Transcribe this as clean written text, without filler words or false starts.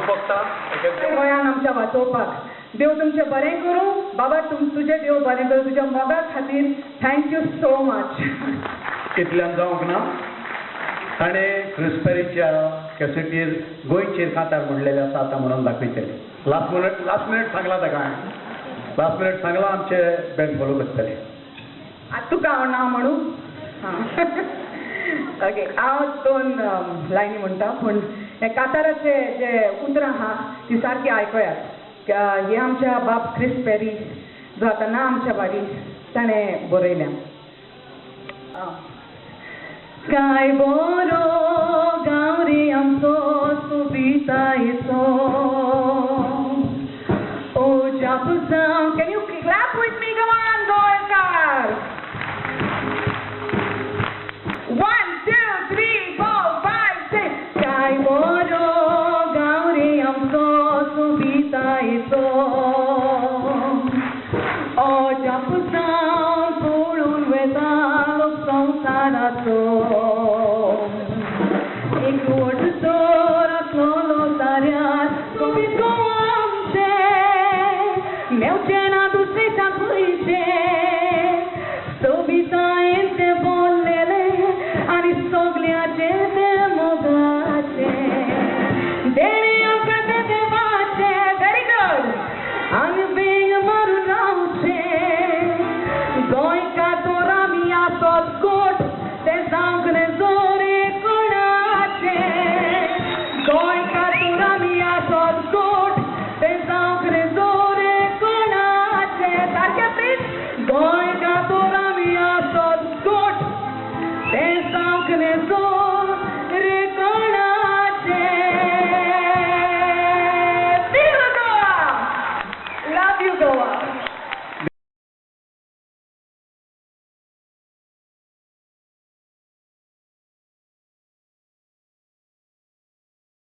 बघता गोंयान आमच्या वाचोवपाक देव तुमचें बरें करूं बाबा तुजें देव बरें करूं तुज्या मोगा खातीर थँक्यू सो मच. इतल्यान जावंक ना ताणें क्रिस पेरीच्या कॅसेटीर गोंयचेर कांतार म्हणलेलें आसा आतां म्हणून दाखयतले. लास्ट मिनट सांगला ताका हांवें. लास्ट मिनट सांगला आमचे बँड फॉलो करतले. आतां तुका हांव ना म्हणूं ओके हांव 2 लायनी म्हणटा पूण हे कांताराचे जे उतरां आहा ती सारकी आयकयात. हे आमच्या बाब क्रिस पेरी जो आतां ना आमच्या बारी ताणें बरयल्या. काय बरो गांव रे आमचो सुबितायेचो ओ जापुसांव. Can you clap with me come on गोंयकार. 1 2 3 4 5 6 काय बरो गांव रे आमचो सुबितायेचो ओ जापुसांव पळून वेता लोक संवसाराचो. एक व्हड चोर आसलो साऱ्यार सोबीत आमचे मेवचे ना दुसरेच्या पयशे सोबितायेन ते बोललेले आनी सगल्याचे ते मोगाचे देणे आमकां ते देवाचे. Very good. आनी बेग मारून रावचे गोंयकार तोर आमी आसत गोट ते जावंक रे जोरे कोणाचे. गोंयकार तोर आमी आसत गोट ते जावंक रे जोरे कोणाचे. सारकें प्लीज. गोंय